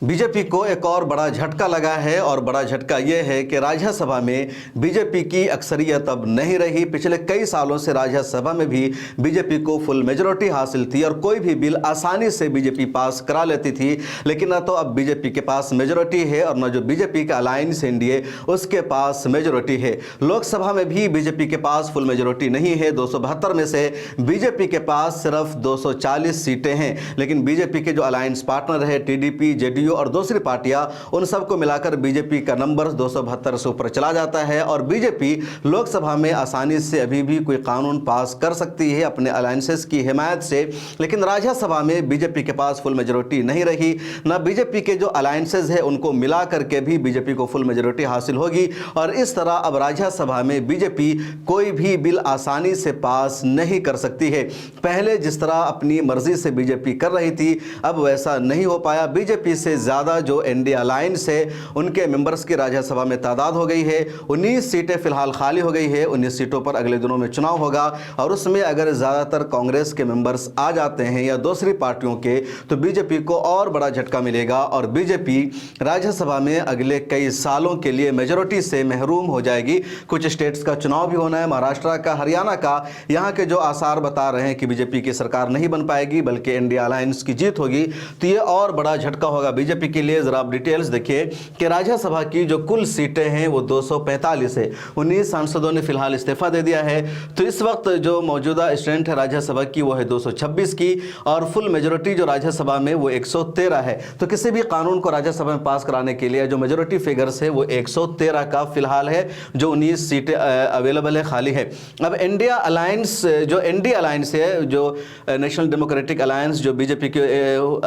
BJP को एक और बड़ा झटका लगा है और बड़ा झटका यह है कि राज्यसभा में बीजेपी की अक्सरियत अब नहीं रही। पिछले कई सालों से राज्यसभा में भी बीजेपी को फुल मेजॉरिटी हासिल थी और कोई भी बिल आसानी से बीजेपी पास करा लेती थी, लेकिन न तो अब बीजेपी के पास मेजॉरिटी है और न जो बीजेपी का अलायंस एनडीए उसके पास मेजॉरिटी है। लोकसभा में भी बीजेपी के पास फुल मेजॉरिटी नहीं है। 272 में से बीजेपी के पास सिर्फ 240 सीटें हैं, लेकिन बीजेपी के जो अलायंस पार्टनर है टीडीपी, जेडीयू और दूसरी पार्टियां, उन सबको मिलाकर बीजेपी का नंबर 272 से ऊपर चला जाता है और बीजेपी लोकसभा में आसानी से अभी भी कोई कानून पास कर सकती है अपने अलायंसेस की हिमायत से। लेकिन राज्यसभा में बीजेपी के पास फुल मेजॉरिटी नहीं रही। न बीजेपी के जो अलायंसेस है उनको मिला करके भी बीजेपी को फुल मेजॉरिटी हासिल होगी और इस तरह अब राज्यसभा में बीजेपी कोई भी बिल आसानी से पास नहीं कर सकती है। पहले जिस तरह अपनी मर्जी से बीजेपी कर रही थी, अब वैसा नहीं हो पाया। बीजेपी से ज़्यादा जो एनडीए अलायंस है उनके मेंबर्स की राज्यसभा में तादाद हो गई है। 19 सीटें फिलहाल खाली हो गई है। 19 सीटों पर अगले दिनों में चुनाव होगा और उसमें अगर ज़्यादातर कांग्रेस के मेंबर्स आ जाते हैं या दूसरी पार्टियों के, तो बीजेपी को और बड़ा झटका मिलेगा और बीजेपी राज्यसभा में अगले कई सालों के लिए मेजॉरिटी से महरूम हो जाएगी। कुछ स्टेट्स का चुनाव भी होना है, महाराष्ट्र का, हरियाणा का। यहाँ के जो आसार बता रहे हैं कि बीजेपी की सरकार नहीं बन पाएगी बल्कि एनडीए अलायंस की जीत होगी, तो ये और बड़ा झटका होगा बीजेपी के लिए। जरा आप डिटेल्स देखिए कि राज्यसभा की जो कुल सीटें हैं वो 245 है। 19 सांसदों ने फिलहाल इस्तीफा दे दिया है, तो इस वक्त जो मौजूदा स्ट्रेंथ है राज्यसभा की वो है 226 की और फुल मेजॉरिटी जो राज्यसभा में वो 113 है। तो किसी भी कानून को राज्यसभा में पास कराने के लिए जो मेजॉरिटी फिगर्स है वो 113 का फिलहाल है, जो 19 सीटें अवेलेबल है, खाली है। अब इंडिया अलायंस, जो एनडीए अलायंस है, जो नेशनल डेमोक्रेटिक अलायंस, जो बीजेपी के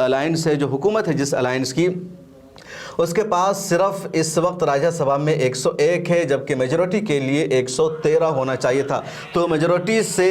अलायंस है, जो हुकूमत है जिस अलायंस की, उसके पास सिर्फ इस वक्त राज्यसभा में 101 है, जबकि मेजॉरिटी के लिए 113 होना चाहिए था। तो मेजॉरिटी से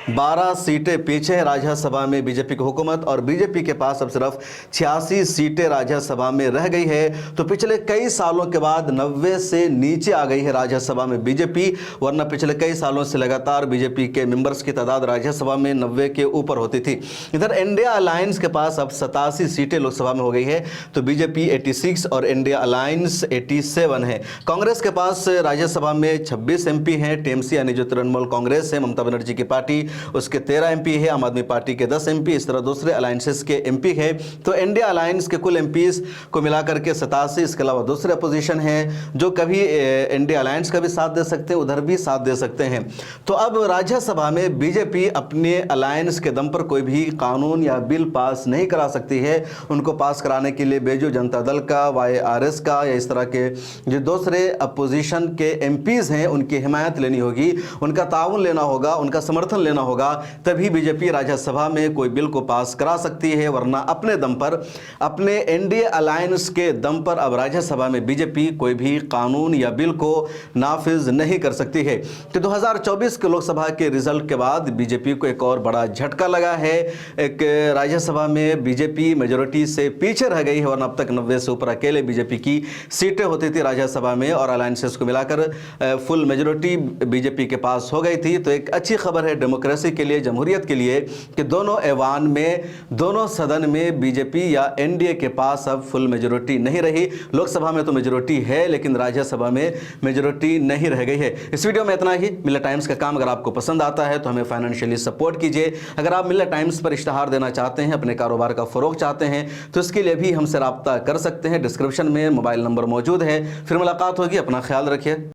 12 सीटें पीछे है राज्यसभा में बीजेपी की हुकूमत और बीजेपी के पास अब सिर्फ 86 सीटें राज्यसभा में रह गई है। तो पिछले कई सालों के बाद 90 से नीचे आ गई है राज्यसभा में बीजेपी, वरना पिछले कई सालों से लगातार बीजेपी के मेंबर्स की तादाद राज्यसभा में 90 के ऊपर होती थी। इधर इंडिया अलायंस के पास अब 87 सीटें लोकसभा में हो गई है, तो बीजेपी 86 और इंडिया अलायंस 87 है। कांग्रेस के पास राज्यसभा में 26 एमपी हैं। टीएमसी यानी जो तृणमूल कांग्रेस है, ममता बनर्जी की पार्टी, उसके 13 एमपी है। आम आदमी पार्टी के 10 एमपी, इस तरह दूसरे अलायंसेस के एमपी है। तो इंडिया अलायंस के कुल एमपीज को मिलाकर के 87। इसके अलावा दूसरे अपोजिशन है जो कभी इंडिया अलायंस का भी साथ दे सकते हैं, उधर भी साथ दे सकते हैं। तो अब राज्यसभा में बीजेपी अपने अलायंस के दम पर कोई भी कानून या बिल पास नहीं करा सकती है। उनको पास कराने के लिए बीजू जनता दल का, वाईआरएस का या इस तरह के जो दूसरे अपोजिशन के एमपीज हैं उनकी हिमायत लेनी होगी, उनका ताउन लेना होगा, उनका समर्थन लेना होगा, तभी बीजेपी राज्यसभा में कोई बिल को पास करा सकती है। वरना अपने दम पर, अपने एनडीए अलायंस के दम पर अब राज्यसभा में बीजेपी कोई भी कानून या बिल को नाफिज नहीं कर सकती है। तो 2024 के लोकसभा के रिजल्ट के बाद बीजेपी को एक और बड़ा झटका लगा है। एक राज्यसभा में बीजेपी मेजॉरिटी से पीछे रह गई है, वरना अब तक 90 से ऊपर अकेले बीजेपी की सीटें होती थी राज्यसभा में और अलायंसेस को मिलाकर फुल मेजॉरिटी बीजेपी के पास हो गई थी। तो एक अच्छी खबर है डेमोक्रेसी के लिए, जमहूरियत के लिए, कि दोनों ऐवान में, दोनों सदन में बीजेपी या एनडीए के पास अब फुल मेजॉरिटी नहीं रही। लोकसभा में तो मेजॉरिटी है लेकिन राज्यसभा में मेजॉरिटी नहीं रह गई है। इस वीडियो में इतना ही। मिल्लत टाइम्स का काम अगर आपको पसंद आता है तो हमें फाइनेंशियली सपोर्ट कीजिए। अगर आप मिल्लत टाइम्स पर इश्तहार देना चाहते हैं, अपने कारोबार का फरोग चाहते हैं, तो इसके लिए भी हमसे राब्ता कर सकते हैं। डिस्क्रिप्शन में मोबाइल नंबर मौजूद है। फिर मुलाकात होगी। अपना ख्याल रखिए।